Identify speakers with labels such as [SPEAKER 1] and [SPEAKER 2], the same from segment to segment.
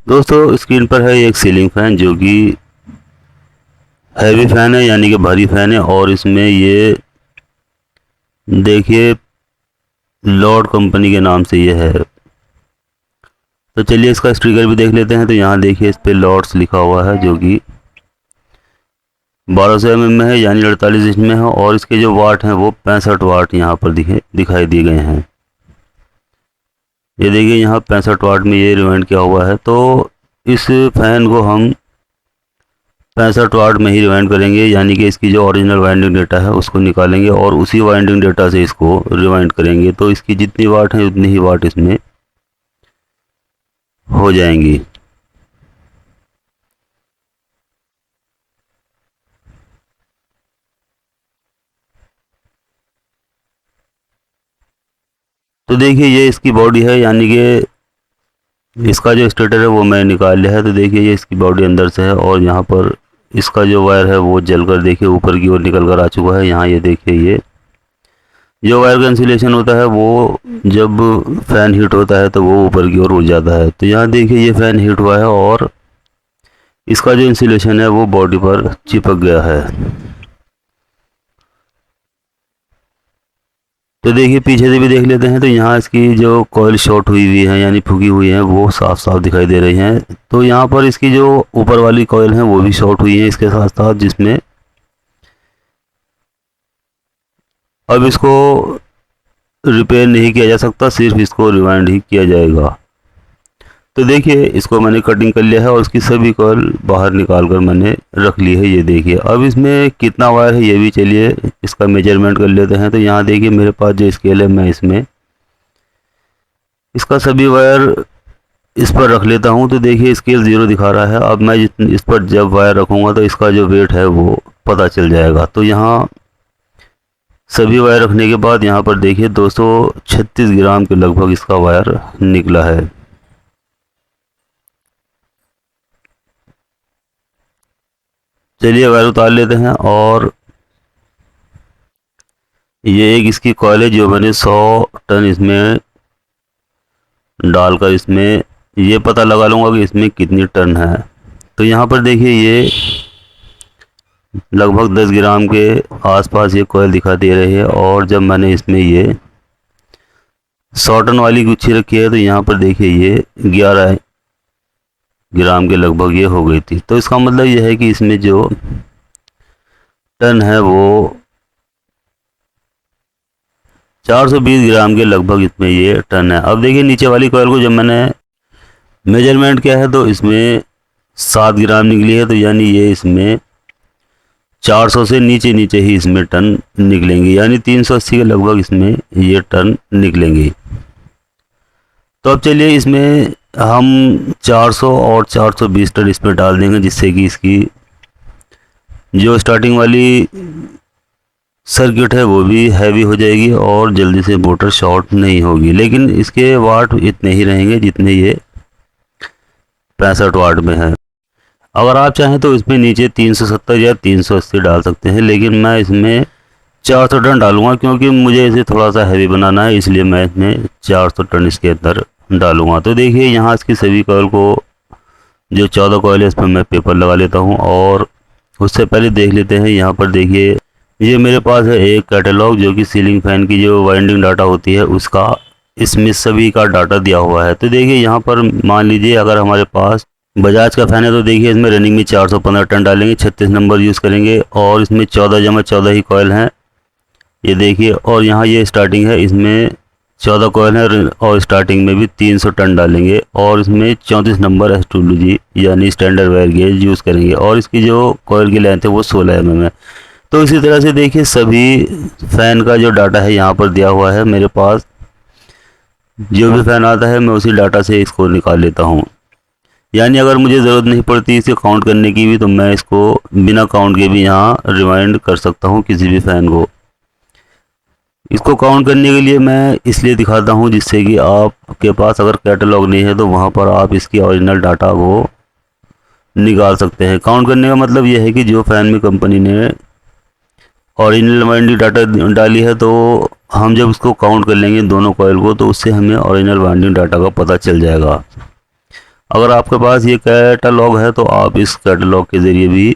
[SPEAKER 1] दोस्तों स्क्रीन पर है एक सीलिंग फैन जो कि हैवी फैन है, यानी कि भारी फैन है। और इसमें ये देखिए लॉर्ड कंपनी के नाम से ये है। तो चलिए इसका स्टिकर भी देख लेते हैं। तो यहाँ देखिए इस पे लॉर्ड्स लिखा हुआ है जो कि 1200 mm में है, यानी 48 इंच में है। और इसके जो वाट हैं वो 65 वाट यहाँ पर दिखाई दिए गए हैं। ये देखिए यहाँ 65 वाट में ये रिवाइंड किया हुआ है। तो इस फैन को हम 65 वाट में ही रिवाइंड करेंगे, यानी कि इसकी जो ओरिजिनल वाइंडिंग डेटा है उसको निकालेंगे और उसी वाइंडिंग डेटा से इसको रिवाइंड करेंगे। तो इसकी जितनी वाट है उतनी ही वाट इसमें हो जाएंगी। तो देखिए ये इसकी बॉडी है, यानी कि इसका जो स्टेटर है वो मैं निकाल लिया है। तो देखिए ये इसकी बॉडी अंदर से है और यहाँ पर इसका जो वायर है वो जलकर देखिए ऊपर की ओर निकल कर आ चुका है। यहाँ ये देखिए ये जो वायर का इंसुलेशन होता है वो जब फैन हीट होता है तो वो ऊपर की ओर उड़ जाता है। तो यहाँ देखिए ये फैन हीट हुआ है और इसका जो इंसुलेशन है वो बॉडी पर चिपक गया है। तो देखिए पीछे से भी देख लेते हैं। तो यहाँ इसकी जो कॉइल शॉर्ट हुई है, यानी फूकी हुई है, वो साफ साफ दिखाई दे रही हैं। तो यहाँ पर इसकी जो ऊपर वाली कॉइल है वो भी शॉर्ट हुई है इसके साथ साथ, जिसमें अब इसको रिपेयर नहीं किया जा सकता, सिर्फ इसको रिवाइंड ही किया जाएगा। तो देखिए इसको मैंने कटिंग कर लिया है और इसकी सभी कॉइल बाहर निकाल कर मैंने रख ली है। ये देखिए अब इसमें कितना वायर है ये भी चलिए इसका मेजरमेंट कर लेते हैं। तो यहाँ देखिए मेरे पास जो स्केल है मैं इसमें इसका सभी वायर इस पर रख लेता हूँ। तो देखिए स्केल 0 दिखा रहा है। अब मैं इस पर जब वायर रखूँगा तो इसका जो वेट है वो पता चल जाएगा। तो यहाँ सभी वायर रखने के बाद यहाँ पर देखिए 236 ग्राम के लगभग इसका वायर निकला है। चलिए वायर उतार लेते हैं। और ये एक इसकी कॉइल है जो मैंने 100 टन इसमें डालकर इसमें ये पता लगा लूँगा कि इसमें कितनी टन है। तो यहाँ पर देखिए ये लगभग 10 ग्राम के आसपास ये कॉइल दिखा दे रही है। और जब मैंने इसमें ये 100 टन वाली गुच्छी रखी है तो यहाँ पर देखिए ये 11 ग्राम के लगभग ये हो गई थी। तो इसका मतलब ये है कि इसमें जो टन है वो 420 ग्राम के लगभग इसमें ये टन है। अब देखिए नीचे वाली कॉइल को जब मैंने मेजरमेंट किया है तो इसमें 7 ग्राम निकली है। तो यानी ये इसमें 400 से नीचे नीचे ही इसमें टन निकलेंगे, यानी 380 के लगभग इसमें ये टन निकलेंगे। तो अब चलिए इसमें हम 400 और 420 टन इसमें डाल देंगे, जिससे कि इसकी जो स्टार्टिंग वाली सर्किट है वो भी हैवी हो जाएगी और जल्दी से मोटर शॉर्ट नहीं होगी। लेकिन इसके वाट इतने ही रहेंगे जितने ये 65 वाट में है। अगर आप चाहें तो इसमें नीचे 370 या 380 डाल सकते हैं, लेकिन मैं इसमें 400 टन डालूंगा क्योंकि मुझे इसे थोड़ा सा हैवी बनाना है, इसलिए मैं इसमें 400 टन इसके अंदर डालूंगा। तो देखिए यहाँ इसकी सभी कॉइल को जो 14 कॉइल है इस पर मैं पेपर लगा लेता हूँ। और उससे पहले देख लेते हैं यहाँ पर देखिए ये मेरे पास है एक कैटलॉग जो कि सीलिंग फैन की जो वाइंडिंग डाटा होती है उसका इसमें सभी का डाटा दिया हुआ है। तो देखिए यहाँ पर मान लीजिए अगर हमारे पास बजाज का फैन है तो देखिए इसमें रनिंग में 415 टन डालेंगे, 36 नंबर यूज़ करेंगे और इसमें 14 ही कॉइल हैं ये देखिए। और यहाँ ये स्टार्टिंग है, इसमें 14 कॉइल है और स्टार्टिंग में भी 300 टन डालेंगे और इसमें 34 नंबर SWG यानी स्टैंडर्ड वायर गेज यूज़ करेंगे और इसकी जो कॉइल की लेंथ है वो 16 mm है। तो इसी तरह से देखिए सभी फ़ैन का जो डाटा है यहाँ पर दिया हुआ है मेरे पास। जो भी फ़ैन आता है मैं उसी डाटा से इसको निकाल लेता हूँ, यानी अगर मुझे ज़रूरत नहीं पड़ती इसे काउंट करने की भी तो मैं इसको बिना काउंट के भी यहाँ रिवाइंड कर सकता हूँ किसी भी फ़ैन को। इसको काउंट करने के लिए मैं इसलिए दिखाता हूँ जिससे कि आपके पास अगर कैटलॉग नहीं है तो वहाँ पर आप इसकी ओरिजिनल डाटा वो निकाल सकते हैं। काउंट करने का मतलब यह है कि जो फ़ैन में कंपनी ने ओरिजिनल वाइंडिंग डाटा डाली है तो हम जब उसको काउंट कर लेंगे दोनों कॉइल को तो उससे हमें ओरिजिनल वाइंडिंग डाटा का पता चल जाएगा। अगर आपके पास ये कैटलॉग है तो आप इस कैटलॉग के ज़रिए भी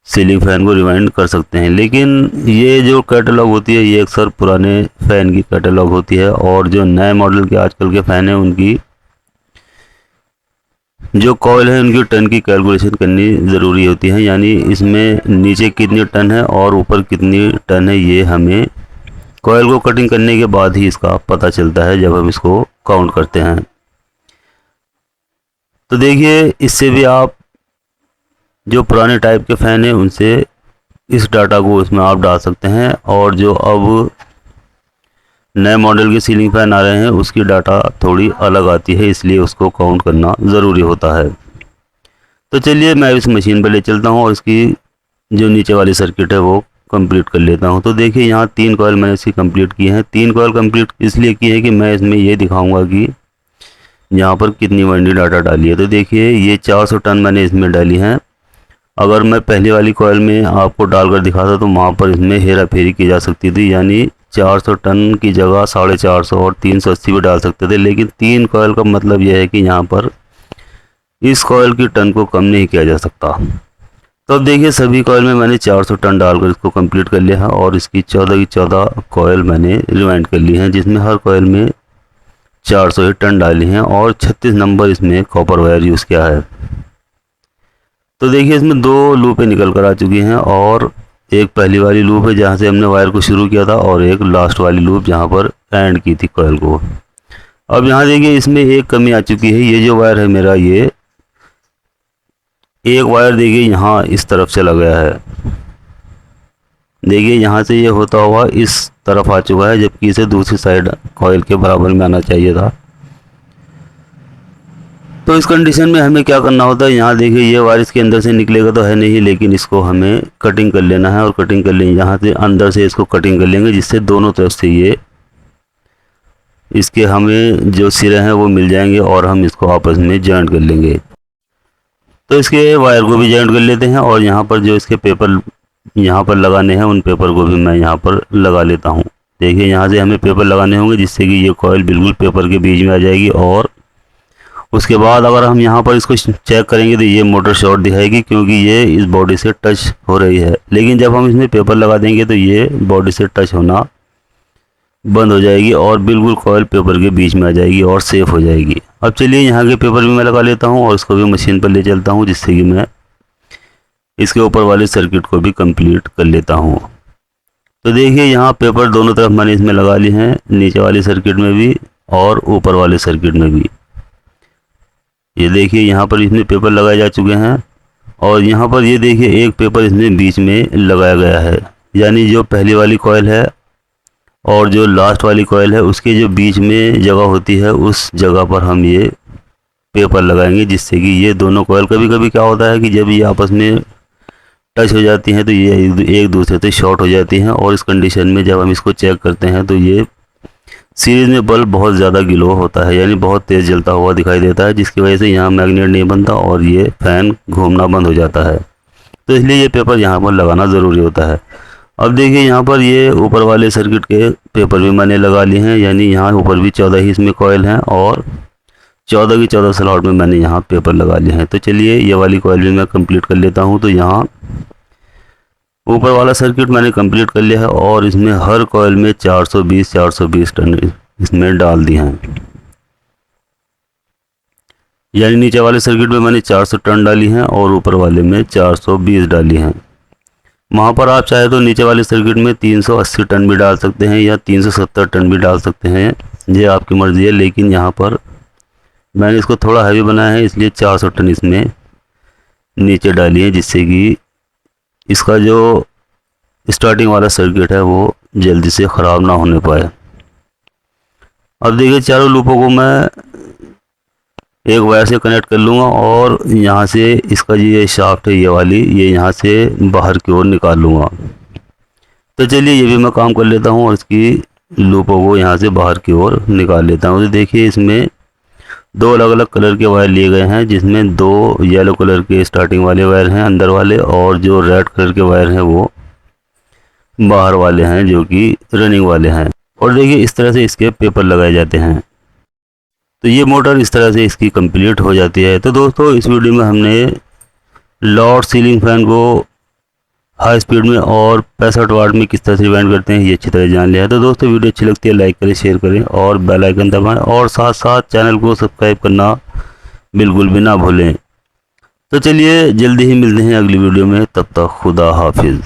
[SPEAKER 1] सीलिंग फ़ैन को रिवाइंड कर सकते हैं। लेकिन ये जो कैटलॉग होती है ये अक्सर पुराने फ़ैन की कैटलॉग होती है, और जो नए मॉडल के आजकल के फ़ैन हैं उनकी जो कॉइल है उनकी टन की कैलकुलेशन करनी ज़रूरी होती है, यानी इसमें नीचे कितनी टन है और ऊपर कितनी टन है ये हमें कॉइल को कटिंग करने के बाद ही इसका पता चलता है जब हम इसको काउंट करते हैं। तो देखिए इससे भी आप जो पुराने टाइप के फ़ैन हैं उनसे इस डाटा को इसमें आप डाल सकते हैं, और जो अब नए मॉडल के सीलिंग फ़ैन आ रहे हैं उसकी डाटा थोड़ी अलग आती है, इसलिए उसको काउंट करना ज़रूरी होता है। तो चलिए मैं इस मशीन पर ले चलता हूँ और इसकी जो नीचे वाली सर्किट है वो कंप्लीट कर लेता हूँ। तो देखिए यहाँ 3 कॉइल मैंने इसकी कंप्लीट की हैं। 3 कॉइल कंप्लीट इसलिए की है कि मैं इसमें ये दिखाऊंगा कि यहाँ पर कितनी वाइंडिंग डाटा डाली है। तो देखिए ये 400 टन मैंने इसमें डाली हैं। अगर मैं पहली वाली कॉइल में आपको डालकर दिखाता तो वहाँ पर इसमें हेरा फेरी की जा सकती थी, यानी 400 टन की जगह 450 और 380 भी डाल सकते थे। लेकिन 3 कॉइल का मतलब यह है कि यहाँ पर इस कॉइल की टन को कम नहीं किया जा सकता। तो अब देखिए सभी कॉइल में मैंने 400 टन डालकर इसको कंप्लीट कर लिया है, और इसकी 14 की 14 कॉइल मैंने रिवाइंड कर ली हैं, जिसमें हर कॉइल में 400 ही टन डाली हैं और 36 नंबर इसमें कॉपर वायर यूज़ किया है। तो देखिए इसमें 2 लूपें निकल कर आ चुकी हैं, और एक पहली वाली लूप है जहाँ से हमने वायर को शुरू किया था, और एक लास्ट वाली लूप जहाँ पर एंड की थी कॉइल को। अब यहाँ देखिए इसमें एक कमी आ चुकी है। ये जो वायर है मेरा, ये एक वायर देखिए यहाँ इस तरफ चला गया है। देखिए यहाँ से ये होता हुआ इस तरफ आ चुका है, जबकि इसे दूसरी साइड कॉइल के बराबर में आना चाहिए था। तो इस कंडीशन में हमें क्या करना होता है, यहाँ देखिए ये वायर इसके अंदर से निकलेगा तो है नहीं, लेकिन इसको हमें कटिंग कर लेना है, और कटिंग कर लेंगे यहाँ से अंदर से इसको कटिंग कर लेंगे, जिससे दोनों तरफ से ये इसके हमें जो सिरे हैं वो मिल जाएंगे, और हम इसको आपस में जॉइंट कर लेंगे। तो इसके वायर को भी जॉइंट कर लेते हैं, और यहाँ पर जो इसके पेपर यहाँ पर लगाने हैं उन पेपर को भी मैं यहाँ पर लगा लेता हूँ। देखिए यहाँ से हमें पेपर लगाने होंगे, जिससे कि ये कॉइल बिल्कुल पेपर के बीच में आ जाएगी, और उसके बाद अगर हम यहाँ पर इसको चेक करेंगे तो ये मोटर शॉर्ट दिखाएगी, क्योंकि ये इस बॉडी से टच हो रही है। लेकिन जब हम इसमें पेपर लगा देंगे तो ये बॉडी से टच होना बंद हो जाएगी, और बिल्कुल कॉइल पेपर के बीच में आ जाएगी और सेफ हो जाएगी। अब चलिए यहाँ के पेपर भी मैं लगा लेता हूँ, और इसको भी मशीन पर ले चलता हूँ, जिससे कि मैं इसके ऊपर वाले सर्किट को भी कंप्लीट कर लेता हूँ। तो देखिए यहाँ पेपर दोनों तरफ मैंने इसमें लगा लिए हैं, नीचे वाले सर्किट में भी और ऊपर वाले सर्किट में भी। ये देखिए यहाँ पर इसमें पेपर लगाए जा चुके हैं, और यहाँ पर ये देखिए एक पेपर इसमें बीच में लगाया गया है, यानी जो पहली वाली कॉइल है और जो लास्ट वाली कॉइल है उसके जो बीच में जगह होती है उस जगह पर हम ये पेपर लगाएंगे, जिससे कि ये दोनों कॉइल, कभी कभी क्या होता है कि जब ये आपस में टच हो जाती हैं तो ये एक दूसरे से शॉर्ट हो जाती हैं, और इस कंडीशन में जब हम इसको चेक करते हैं तो ये सीरीज में बल्ब बहुत ज़्यादा ग्लो होता है, यानी बहुत तेज़ जलता हुआ दिखाई देता है, जिसकी वजह से यहाँ मैग्नेट नहीं बनता और ये फ़ैन घूमना बंद हो जाता है। तो इसलिए ये पेपर यहाँ पर लगाना ज़रूरी होता है। अब देखिए यहाँ पर ये ऊपर वाले सर्किट के पेपर भी मैंने लगा लिए हैं, यानी यहाँ ऊपर भी 14 ही इसमें कॉइल हैं, और 14 की 14 स्लॉट में मैंने यहाँ पेपर लगा लिए हैं। तो चलिए ये वाली कॉइल भी मैं कंप्लीट कर लेता हूँ। तो यहाँ ऊपर वाला सर्किट मैंने कंप्लीट कर लिया है, और इसमें हर कॉइल में 420 टन इसमें डाल दिए हैं, यानी नीचे वाले सर्किट में मैंने 400 टन डाली हैं और ऊपर वाले में 420 डाली हैं। वहाँ पर आप चाहे तो नीचे वाले सर्किट में 380 टन भी डाल सकते हैं या 370 टन भी डाल सकते हैं, ये आपकी मर्ज़ी है। लेकिन यहाँ पर मैंने इसको थोड़ा हैवी बनाया है, इसलिए 400 टन इसमें नीचे डाली है, जिससे कि इसका जो स्टार्टिंग वाला सर्किट है वो जल्दी से ख़राब ना होने पाए। अब देखिए चारों लूपों को मैं एक वायर से कनेक्ट कर लूँगा, और यहाँ से इसका ये शाफ्ट है ये वाली, ये यहाँ से बाहर की ओर निकाल लूँगा। तो चलिए ये भी मैं काम कर लेता हूँ, और इसकी लूपों को यहाँ से बाहर की ओर निकाल लेता हूँ। तो देखिए इसमें 2 अलग अलग कलर के वायर लिए गए हैं, जिसमें 2 येलो कलर के स्टार्टिंग वाले वायर हैं अंदर वाले, और जो रेड कलर के वायर हैं वो बाहर वाले हैं जो कि रनिंग वाले हैं। और देखिए इस तरह से इसके पेपर लगाए जाते हैं। तो ये मोटर इस तरह से इसकी कंप्लीट हो जाती है। तो दोस्तों इस वीडियो में हमने लॉर्ड सीलिंग फैन को हाई स्पीड में और 65 वाट में किस तरह से रिवाइंड करते हैं ये अच्छी तरह जान लिया है। तो दोस्तों वीडियो अच्छी लगती है लाइक करें, शेयर करें और बेल आइकन दबाएं और साथ साथ चैनल को सब्सक्राइब करना बिल्कुल भी ना भूलें। तो चलिए जल्दी ही मिलते हैं अगली वीडियो में, तब तक खुदा हाफिज़।